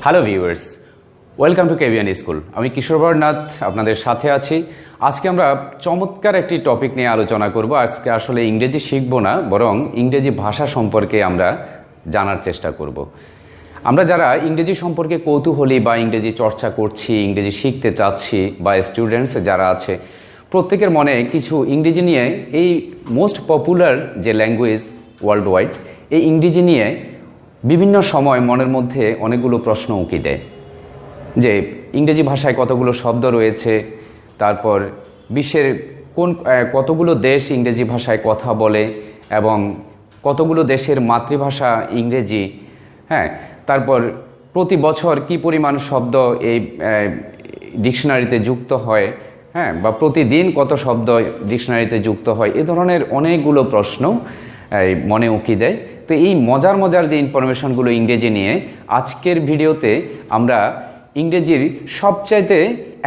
Hello viewers, welcome to KVN school. আমি কিশোর বরনাথ আপনাদের সাথে আছি। আজকে আমরা চমৎকার একটি টপিক নিয়ে আলোচনা করব। আজকে আসলে ইংরেজি শিখব না, বরং ইংরেজি ভাষা সম্পর্কে আমরা জানার চেষ্টা করব। আমরা যারা ইংরেজি সম্পর্কে কৌতূহলী বা ইংরেজি চর্চা করছি, ইংরেজি শিখতে চাচ্ছি বা স্টুডেন্টস যারা আছে, প্রত্যেকের মনে কিছু ইংরেজি নিয়ে, এই মোস্ট পপুলার যে ল্যাঙ্গুয়েজ ওয়ার্ল্ড ওয়াইড, এই ইংরেজি নিয়ে বিভিন্ন সময় মনের মধ্যে অনেকগুলো প্রশ্ন উঁকি দেয় যে ইংরেজি ভাষায় কতগুলো শব্দ রয়েছে, তারপর বিশ্বের কতগুলো দেশ ইংরেজি ভাষায় কথা বলে এবং কতগুলো দেশের মাতৃভাষা ইংরেজি, তারপর প্রতি বছর কি পরিমাণ শব্দ এই ডিকশনারিতে যুক্ত হয়, বা প্রতিদিন কত শব্দ ডিকশনারিতে যুক্ত হয়, এ ধরনের অনেকগুলো প্রশ্ন মনে উঁকি দেয়। তো এই মজার মজার যে ইনফরমেশনগুলো ইংরেজি নিয়ে, আজকের ভিডিওতে আমরা ইংরেজির সবচাইতে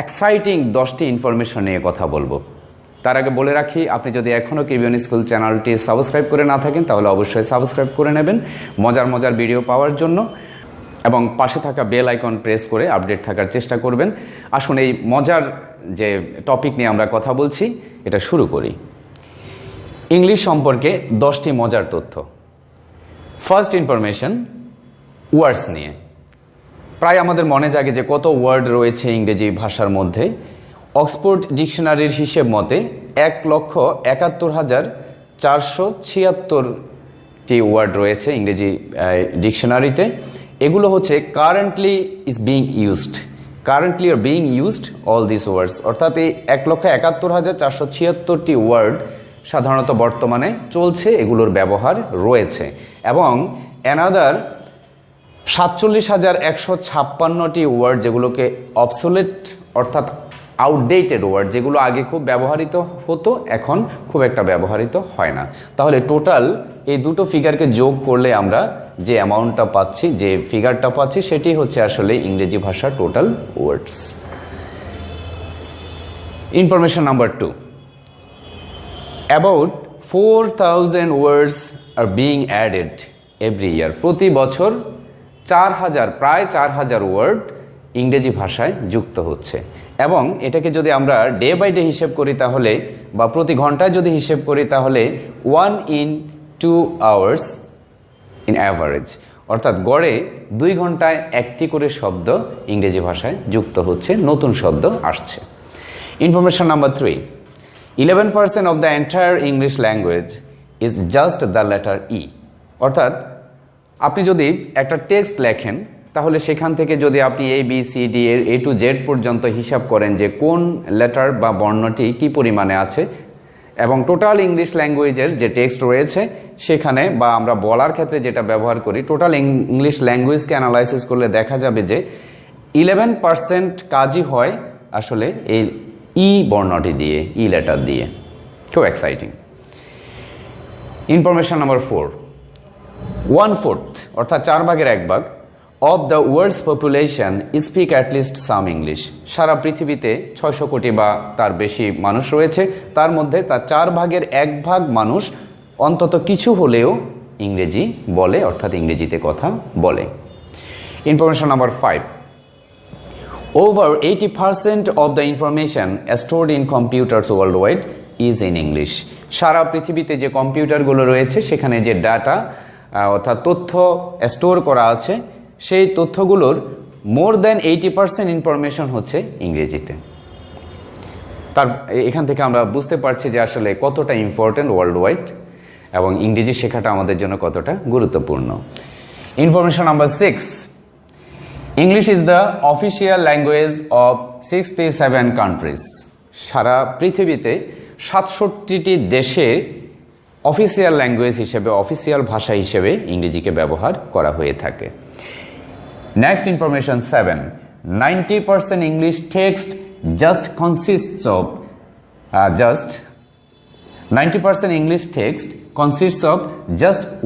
এক্সাইটিং 10টি ইনফরমেশন নিয়ে কথা বলবো। তার আগে বলে রাখি, আপনি যদি এখনও কেভিএন স্কুল চ্যানেলটি সাবস্ক্রাইব করে না থাকেন তাহলে অবশ্যই সাবস্ক্রাইব করে নেবেন মজার মজার ভিডিও পাওয়ার জন্য, এবং পাশে থাকা বেল আইকন প্রেস করে আপডেট থাকার চেষ্টা করবেন। আসুন এই মজার যে টপিক নিয়ে আমরা কথা বলছি এটা শুরু করি। ইংলিশ সম্পর্কে 10টি মজার তথ্য। ফার্স্ট ইনফরমেশন, ওয়ার্ডস নিয়ে। প্রায় আমাদের মনে জাগে যে কত ওয়ার্ড রয়েছে ইংরেজি ভাষার মধ্যে। অক্সফোর্ড ডিকশনারির হিসেব মতে 1,71,476টি ওয়ার্ড রয়েছে ইংরেজি ডিকশনারিতে। এগুলো হচ্ছে currently is being used, currently are being used all this words, অর্থাৎ এই 1,71,476টি ওয়ার্ড সাধারণত বর্তমানে চলছে, এগুলোর ব্যবহার রয়েছে। এবং অ্যানাদার 47,156টি ওয়ার্ড যেগুলোকে অবসোলেট অর্থাৎ আউটডেটেড ওয়ার্ড, যেগুলো আগে খুব ব্যবহৃত হতো এখন খুব একটা ব্যবহৃত হয় না। তাহলে টোটাল এই দুটো ফিগারকে যোগ করলে আমরা যে অ্যামাউন্টটা পাচ্ছি, যে ফিগারটা পাচ্ছি, সেটি হচ্ছে আসলে ইংরেজি ভাষার total words. Information number 2, about 4,000 words are being added every year. প্রতি বছর প্রায় 4,000 ওয়ার্ড ইংরেজি ভাষায় যুক্ত হচ্ছে। এবং এটাকে যদি আমরা ডে বাই ডে হিসেব করি তাহলে, বা প্রতি ঘন্টায় যদি হিসেব করি তাহলে 1 in 2 hours in average, অর্থাৎ গড়ে 2 ঘন্টায় একটি করে শব্দ ইংরেজি ভাষায় যুক্ত হচ্ছে, নতুন শব্দ আসছে। Information number 3, 11% of the entire English language is just the letter E, অর্থাৎ আপনি যদি একটা টেক্সট লেখেন তাহলে সেখান থেকে যদি আপনি ABCD এর A to Z পর্যন্ত হিসাব করেন যে কোন লেটার বা বর্ণটি কি পরিমাণে আছে, এবং টোটাল ইংলিশ ল্যাঙ্গুয়েজের যে টেক্সট রয়েছে সেখানে, বা আমরা বলার ক্ষেত্রে যেটা ব্যবহার করি, টোটাল ইংলিশ ল্যাঙ্গুয়েজকে অ্যানালাইসিস করলে দেখা যাবে যে 11% কাজই হয় আসলে এই ই বর্ণটি দিয়ে, ই লেটার দিয়ে। খুব এক্সাইটিং। ইনফরমেশন নাম্বার 4, 1/4 অর্থাৎ 1/4 of the world's population speak at least some English. সারা পৃথিবীতে 600 কোটি বা তার বেশি মানুষ রয়েছে, তার মধ্যে তার 1/4 মানুষ অন্তত কিছু হলেও ইংরেজি বলে, অর্থাৎ ইংরেজিতে কথা বলে। Information number 5, over 80% of the information stored in computers worldwide is in English. সারা পৃথিবীতে যে কম্পিউটারগুলো রয়েছে সেখানে যে ডাটা অর্থাৎ তথ্য স্টোর করা আছে, সেই তথ্যগুলোর মোর দ্যান 80% ইনফরমেশন হচ্ছে ইংরেজিতে। তার এখান থেকে আমরা বুঝতে পারছি যে আসলে কতটা ইম্পর্ট্যান্ট ওয়ার্ল্ড ওয়াইড এবং ইংরেজি শেখাটা আমাদের জন্য কতটা গুরুত্বপূর্ণ। Information number 6, English is the official language of 67 countries. সারা পৃথিবীতে 67টি দেশে অফিসিয়াল ল্যাঙ্গুয়েজ হিসেবে, অফিসিয়াল ভাষা হিসেবে ইংরেজিকে ব্যবহার করা হয়ে থাকে। Next information 7, 90% English text just consists of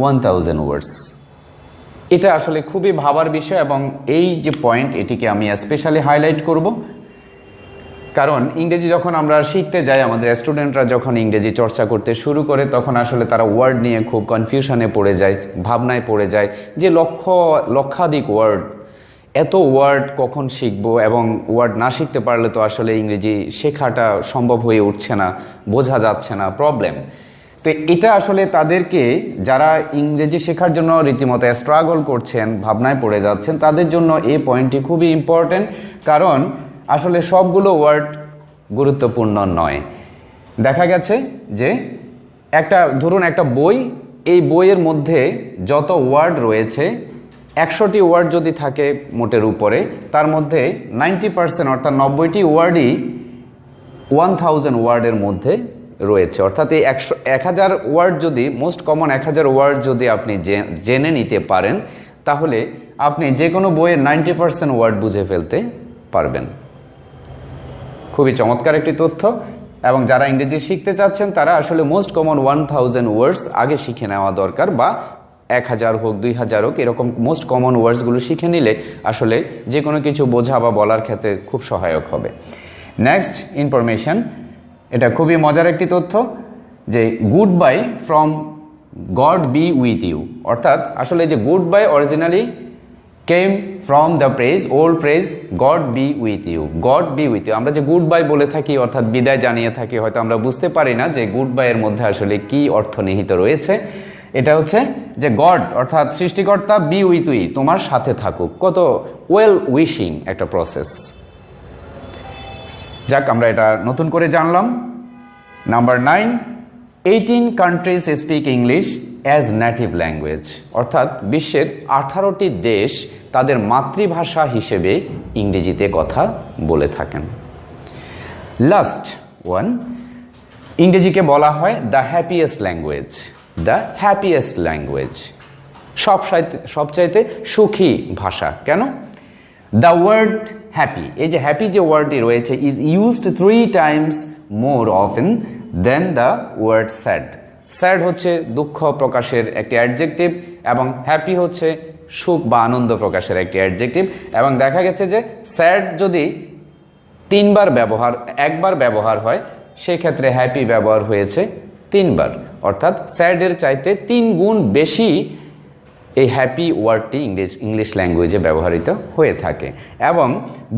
1,000 words. এটা আসলে খুবই ভাবার বিষয়, এবং এই যে পয়েন্ট, এটিকে আমি স্পেশালি হাইলাইট করব, কারণ ইংরেজি যখন আমরা শিখতে যাই, আমাদের স্টুডেন্টরা যখন ইংরেজি চর্চা করতে শুরু করে তখন আসলে তারা ওয়ার্ড নিয়ে খুব কনফিউশনে পড়ে যায়, ভাবনায় পড়ে যায় যে লক্ষাধিক ওয়ার্ড, এত ওয়ার্ড কখন শিখবো, এবং ওয়ার্ড না শিখতে পারলে তো আসলে ইংরেজি শেখাটা সম্ভব হয়ে উঠছে না, বোঝা যাচ্ছে না, প্রবলেম। তো এটা আসলে তাদেরকে, যারা ইংরেজি শেখার জন্য রীতিমতো স্ট্রাগল করছেন, ভাবনায় পড়ে যাচ্ছেন, তাদের জন্য এই পয়েন্টটি খুবই ইম্পর্টেন্ট। কারণ আসলে সবগুলো ওয়ার্ড গুরুত্বপূর্ণ নয়। দেখা গেছে যে ধরুন একটা বই, এই বইয়ের মধ্যে যত ওয়ার্ড রয়েছে 100টি ওয়ার্ড যদি থাকে মোটের উপরে, তার মধ্যে 90% অর্থাৎ 90টি ওয়ার্ডই 1000 ওয়ার্ডের মধ্যে রয়েছে। অর্থাৎ এই 1000 ওয়ার্ড যদি, মোস্ট কমন 1000 ওয়ার্ড যদি আপনি জেনে নিতে পারেন, তাহলে আপনি যে কোনো বইয়ের 90% ওয়ার্ড বুঝে ফেলতে পারবেন। খুবই চমৎকার একটি তথ্য। এবং যারা ইংরেজি শিখতে চাচ্ছেন তারা আসলে মোস্ট কমন 1000 ওয়ার্ডস আগে শিখে নেওয়া দরকার, বা 1000 হোক 2000 হোক, এরকম মোস্ট কমন ওয়ার্ডসগুলো শিখে নিলে আসলে যে কোনো কিছু বোঝা বা বলার ক্ষেত্রে খুব সহায়ক হবে। নেক্সট ইনফরমেশন, এটা খুবই মজার একটি তথ্য, যে good bye from God be with you. অর্থাৎ আসলে যে good bye originally came from the phrase, old phrase, God be with you, God be with you. আমরা যে গুড বাই বলে থাকি, অর্থাৎ বিদায় জানিয়ে থাকি, হয়তো আমরা বুঝতে পারি না যে গুড বাইয়ের মধ্যে আসলে কি অর্থ নিহিত রয়েছে। এটা হচ্ছে যে গড অর্থাৎ সৃষ্টিকর্তা, বি উইথ উই, তোমার সাথে থাকুক। কত ওয়েল উইশিং একটা প্রসেস। যাক, আমরা এটা নতুন করে জানলাম। Number 9, 18 countries speak English as native language. অর্থাৎ বিশ্বের 18টি দেশ তাদের মাতৃভাষা হিসেবে ইংরেজিতে কথা বলে থাকেন। লাস্ট ওয়ান, ইংরেজিকে বলা হয় the happiest language, the happiest language, সবচাইতে সুখী ভাষা। কেন? দ্য ওয়ার্ড হ্যাপি, এই যে হ্যাপি যে ওয়ার্ডটি রয়েছে, is used 3 times more often than the word sad. Sad হচ্ছে দুঃখ প্রকাশের একটি অ্যাডজেক্টিভ, এবং হ্যাপি হচ্ছে সুখ বা আনন্দ প্রকাশের একটি অ্যাডজেক্টিভ। এবং দেখা গেছে যে স্যাড যদি একবার ব্যবহার হয়, সেক্ষেত্রে হ্যাপি ব্যবহার হয়েছে 3 বার। অর্থাৎ স্যাডের চাইতে 3 গুণ বেশি এই হ্যাপি ওয়ার্ডটি ইংলিশ ল্যাঙ্গুয়েজে ব্যবহৃত হয়ে থাকে। এবং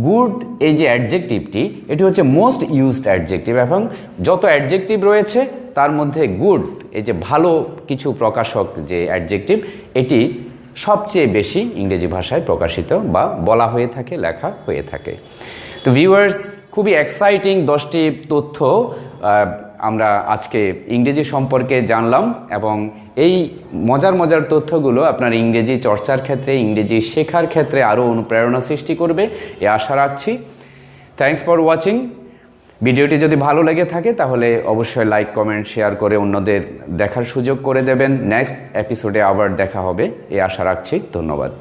গুড এই যে অ্যাডজেক্টিভটি, এটি হচ্ছে মোস্ট ইউজড অ্যাডজেক্টিভ, এবং যত অ্যাডজেক্টিভ রয়েছে তার মধ্যে গুড এই যে ভালো কিছু প্রকাশক যে অ্যাডজেক্টিভ, এটি সবচেয়ে বেশি ইংরেজি ভাষায় প্রকাশিত বা বলা হয়ে থাকে, লেখা হয়ে থাকে। তো ভিউয়ার্স, খুবই এক্সাইটিং 10টি তথ্য আমরা আজকে ইংরেজি সম্পর্কে জানলাম, এবং এই মজার তথ্যগুলো আপনার ইংরেজি চর্চার ক্ষেত্রে, ইংরেজি শেখার ক্ষেত্রে আরও অনুপ্রেরণা সৃষ্টি করবে, এ আশা রাখছি। Thanks for watching. ভিডিওটি যদি ভালো লেগে থাকে তাহলে অবশ্যই লাইক, কমেন্ট, শেয়ার করে অন্যদের দেখার সুযোগ করে দেবেন। নেক্সট এপিসোডে আবার দেখা হবে, এ আশা রাখছি। ধন্যবাদ।